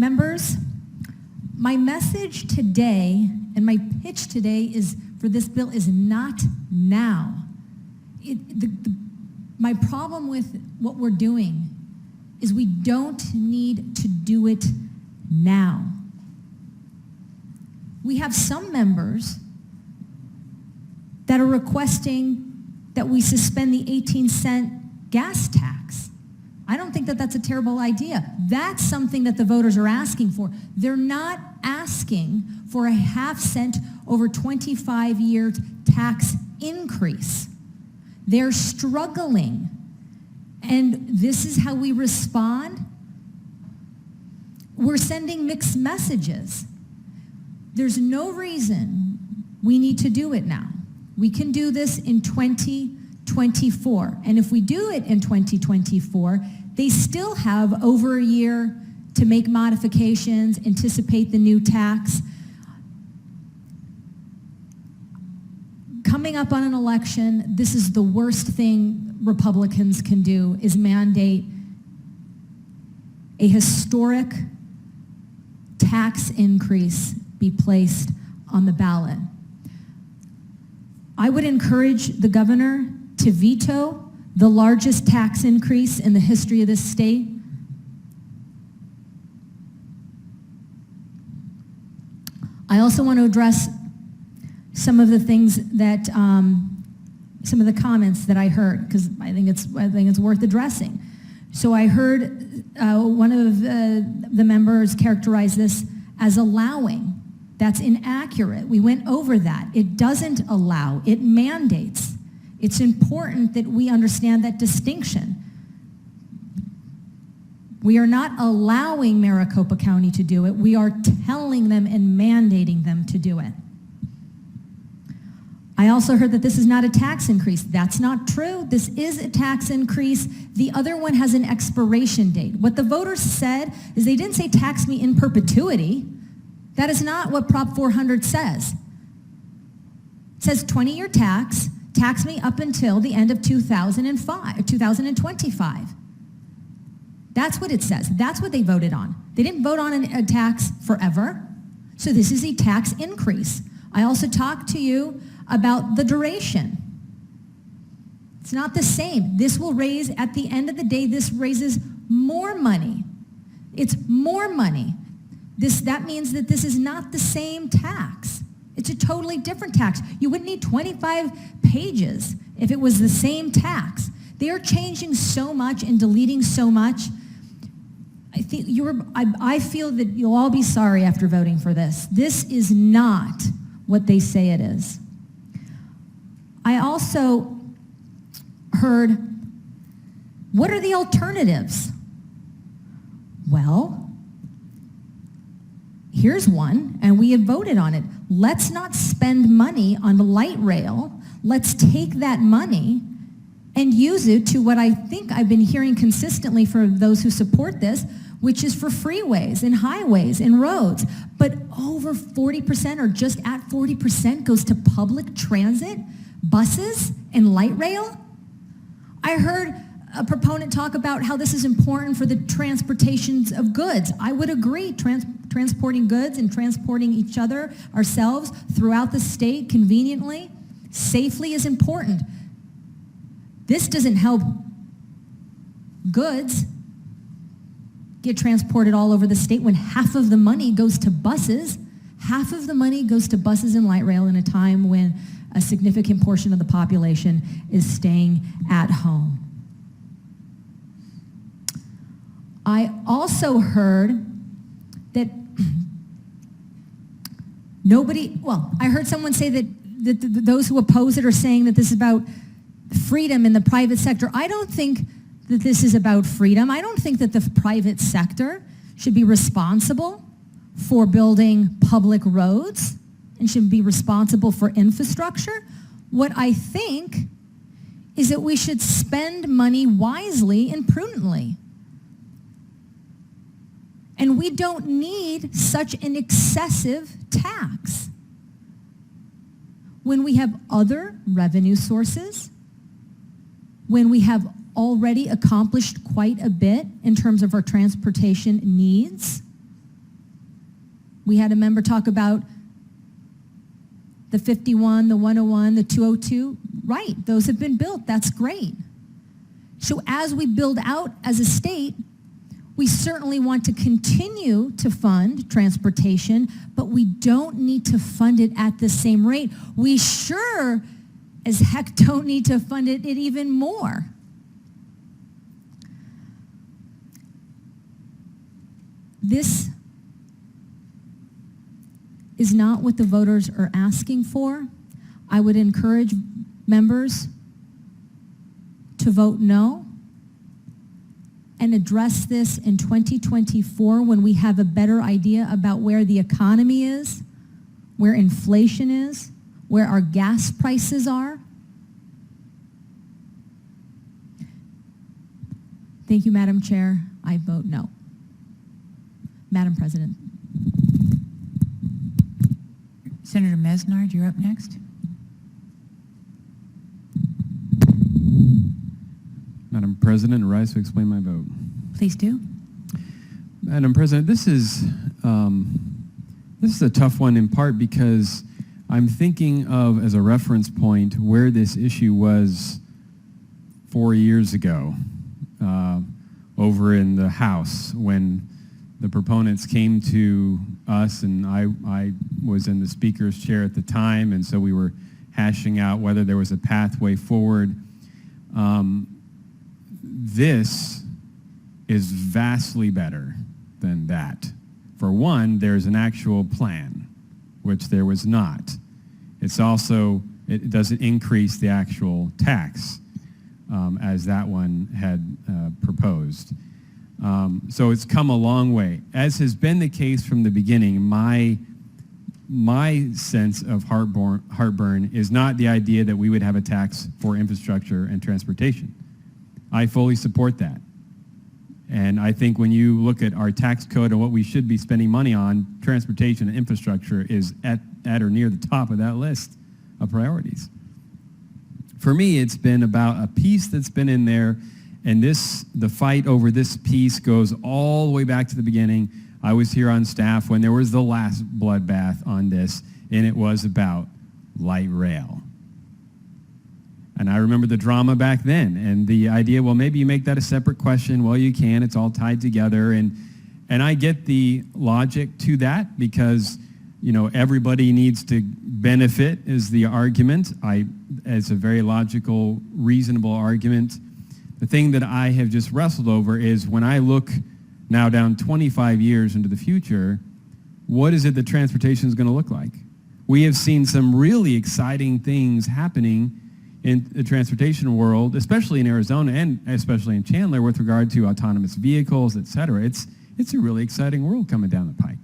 Members, my message today and my pitch today is for this bill is not now. My problem with what we're doing is we don't need to do it now. We have some members that are requesting that we suspend the 18-cent gas tax. I don't think that that's a terrible idea. That's something that the voters are asking for. They're not asking for a half-cent over 25-year tax increase. They're struggling. And this is how we respond. We're sending mixed messages. There's no reason we need to do it now. We can do this in 2024. And if we do it in 2024, they still have over a year to make modifications, anticipate the new tax. Coming up on an election, this is the worst thing Republicans can do, is mandate a historic tax increase be placed on the ballot. I would encourage the governor to veto the largest tax increase in the history of this state. I also want to address some of the things that, some of the comments that I heard, because I think it's worth addressing. So I heard one of the members characterize this as allowing. That's inaccurate. We went over that. It doesn't allow, it mandates. It's important that we understand that distinction. We are not allowing Maricopa County to do it. We are telling them and mandating them to do it. I also heard that this is not a tax increase. That's not true. This is a tax increase. The other one has an expiration date. What the voters said is they didn't say tax me in perpetuity. That is not what Prop 400 says. It says 20-year tax, tax me up until the end of 2025. That's what it says. That's what they voted on. They didn't vote on a tax forever. So this is a tax increase. I also talked to you about the duration. It's not the same. This will raise, at the end of the day, this raises more money. It's more money. That means that this is not the same tax. It's a totally different tax. You wouldn't need 25 pages if it was the same tax. They are changing so much and deleting so much. I feel that you'll all be sorry after voting for this. This is not what they say it is. I also heard, what are the alternatives? Well, here's one, and we have voted on it. Let's not spend money on the light rail. Let's take that money and use it to what I think I've been hearing consistently for those who support this, which is for freeways and highways and roads. But over 40% or just at 40% goes to public transit, buses, and light rail. I heard a proponent talk about how this is important for the transportations of goods. I would agree, transporting goods and transporting each other, ourselves, throughout the state conveniently, safely is important. This doesn't help goods get transported all over the state when half of the money goes to buses. Half of the money goes to buses and light rail in a time when a significant portion of the population is staying at home. I also heard that I heard someone say that those who oppose it are saying that this is about freedom in the private sector. I don't think that this is about freedom. I don't think that the private sector should be responsible for building public roads and should be responsible for infrastructure. What I think is that we should spend money wisely and prudently. And we don't need such an excessive tax when we have other revenue sources, when we have already accomplished quite a bit in terms of our transportation needs. We had a member talk about the 51, the 101, the 202. Right, those have been built. That's great. So as we build out as a state, we certainly want to continue to fund transportation, but we don't need to fund it at the same rate. We sure as heck don't need to fund it even more. This is not what the voters are asking for. I would encourage members to vote no and address this in 2024 when we have a better idea about where the economy is, where inflation is, where our gas prices are. Thank you, Madam Chair. I vote no. Madam President. Senator Mesnard, you're up next. Madam President, I rise to explain my vote. Please do. Madam President, this is a tough one in part because I'm thinking of as a reference point where this issue was 4 years ago over in the House when the proponents came to us, and I was in the speaker's chair at the time, and so we were hashing out whether there was a pathway forward. This is vastly better than that. For one, there's an actual plan, which there was not. It's also, it doesn't increase the actual tax as that one had proposed. So it's come a long way. As has been the case from the beginning, my sense of heartburn is not the idea that we would have a tax for infrastructure and transportation. I fully support that. And I think when you look at our tax code and what we should be spending money on, transportation and infrastructure is at or near the top of that list of priorities. For me, it's been about a piece that's been in there, and the fight over this piece goes all the way back to the beginning. I was here on staff when there was the last bloodbath on this, and it was about light rail. And I remember the drama back then, and the idea, well, maybe you make that a separate question. Well, you can. It's all tied together. And I get the logic to that because, you know, everybody needs to benefit is the argument. It's a very logical, reasonable argument. The thing that I have just wrestled over is when I look now down 25 years into the future, what is it that transportation is going to look like? We have seen some really exciting things happening in the transportation world, especially in Arizona and especially in Chandler with regard to autonomous vehicles, et cetera. It's a really exciting world coming down the pike.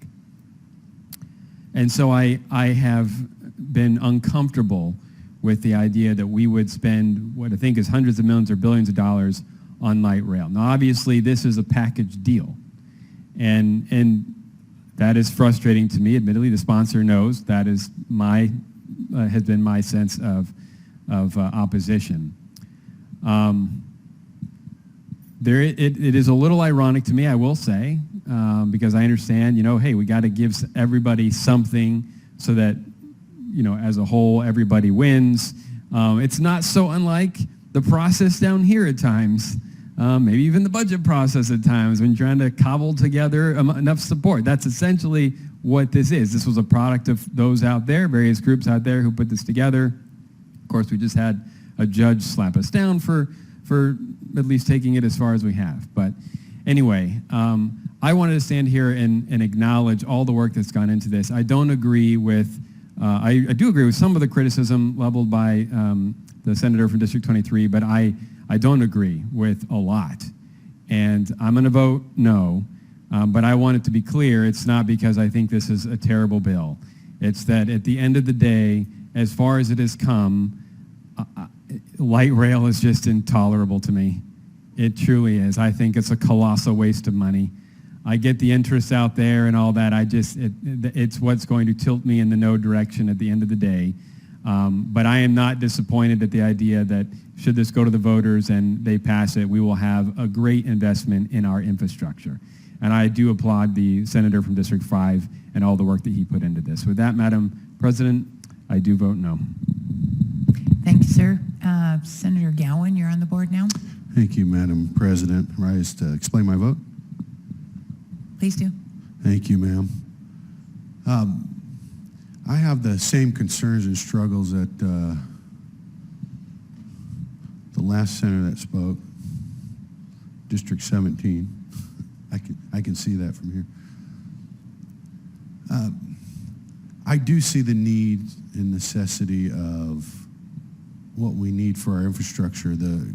And so I have been uncomfortable with the idea that we would spend what I think is hundreds of millions or billions of dollars on light rail. Now, obviously, this is a package deal. And that is frustrating to me. Admittedly, the sponsor knows that is has been my sense of opposition. It is a little ironic to me, I will say, because I understand, you know, hey, we got to give everybody something so that, you know, as a whole, everybody wins. It's not so unlike the process down here at times, maybe even the budget process at times when you're trying to cobble together enough support. That's essentially what this is. This was a product of those out there, various groups out there who put this together. Of course, we just had a judge slap us down for at least taking it as far as we have. But anyway, I wanted to stand here and acknowledge all the work that's gone into this. I don't agree with, I do agree with some of the criticism leveled by the senator from District 23, but I don't agree with a lot. And I'm going to vote no, but I want it to be clear, it's not because I think this is a terrible bill. It's that at the end of the day, as far as it has come, light rail is just intolerable to me. It truly is. I think it's a colossal waste of money. I get the interest out there and all that. It's what's going to tilt me in the no direction at the end of the day. But I am not disappointed at the idea that should this go to the voters and they pass it, we will have a great investment in our infrastructure. And I do applaud the senator from District 5 and all the work that he put into this. With that, Madam President, I do vote no. Thank you, sir. Senator Gowan, you're on the board now. Thank you, Madam President. Rise to explain my vote. Please do. Thank you, ma'am. I have the same concerns and struggles that the last senator that spoke, District 17. I can see that from here. I do see the need and necessity of what we need for our infrastructure, the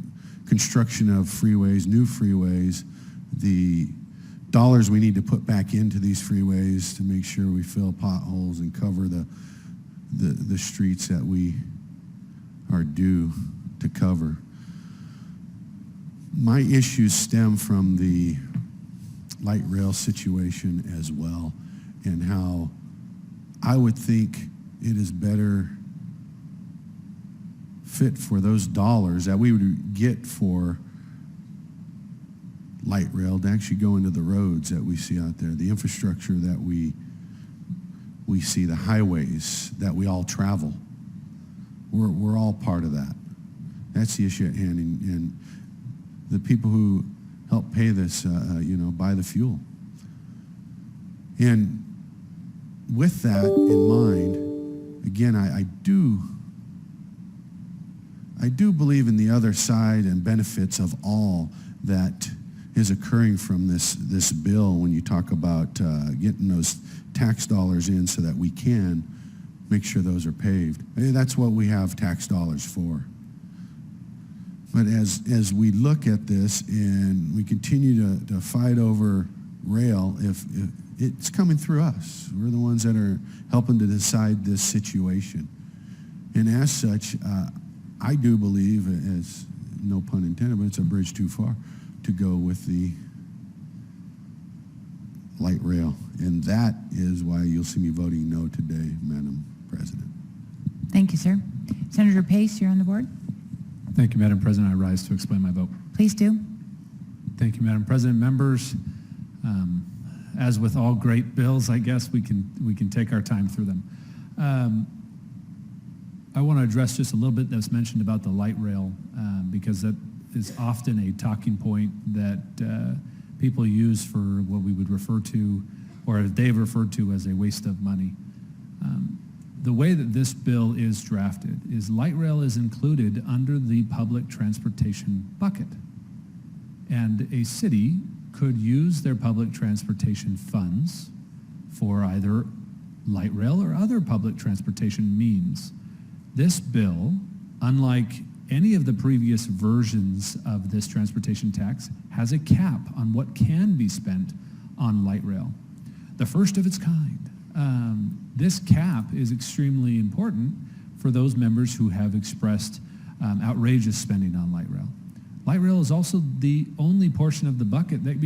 construction of freeways, new freeways, the dollars we need to put back into these freeways to make sure we fill potholes and cover the streets that we are due to cover. My issues stem from the light rail situation as well, and how I would think it is better fit for those dollars that we would get for light rail to actually go into the roads that we see out there, the infrastructure that we see, the highways that we all travel. We're all part of that. That's the issue at hand, and the people who help pay this, buy the fuel. And with that in mind, again, I do believe in the other side and benefits of all that is occurring from this bill when you talk about getting those tax dollars in so that we can make sure those are paved. That's what we have tax dollars for. But as we look at this and we continue to fight over rail, if it's coming through us. We're the ones that are helping to decide this situation. And as such, I do believe, as no pun intended, but it's a bridge too far to go with the light rail. And that is why you'll see me voting no today, Madam President. Thank you, sir. Senator Pace, you're on the board. Thank you, Madam President. I rise to explain my vote. Please do. Thank you, Madam President. Members, as with all great bills, I guess we can take our time through them. I want to address just a little bit that's mentioned about the light rail because that is often a talking point that people use for what we would refer to, or they've referred to as a waste of money. The way that this bill is drafted is light rail is included under the public transportation bucket. And a city could use their public transportation funds for either light rail or other public transportation means. This bill, unlike any of the previous versions of this transportation tax, has a cap on what can be spent on light rail. The first of its kind. This cap is extremely important for those members who have expressed outrageous spending on light rail. Light rail is also the only portion of the bucket that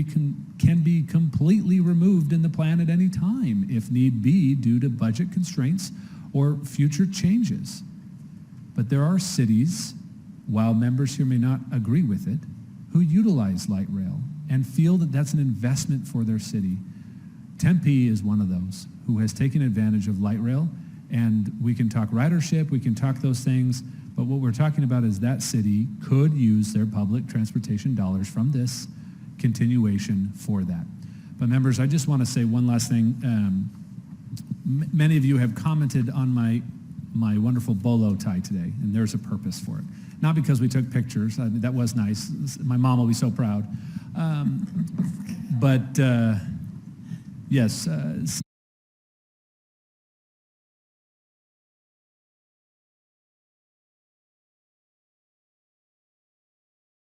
can be completely removed in the plan at any time, if need be, due to budget constraints or future changes. But there are cities, while members here may not agree with it, who utilize light rail and feel that that's an investment for their city. Tempe is one of those who has taken advantage of light rail, and we can talk ridership, we can talk those things, but what we're talking about is that city could use their public transportation dollars from this continuation for that. But members, I just want to say one last thing. Many of you have commented on my wonderful bolo tie today, and there's a purpose for it. Not because we took pictures, that was nice. My mom will be so proud. Yes,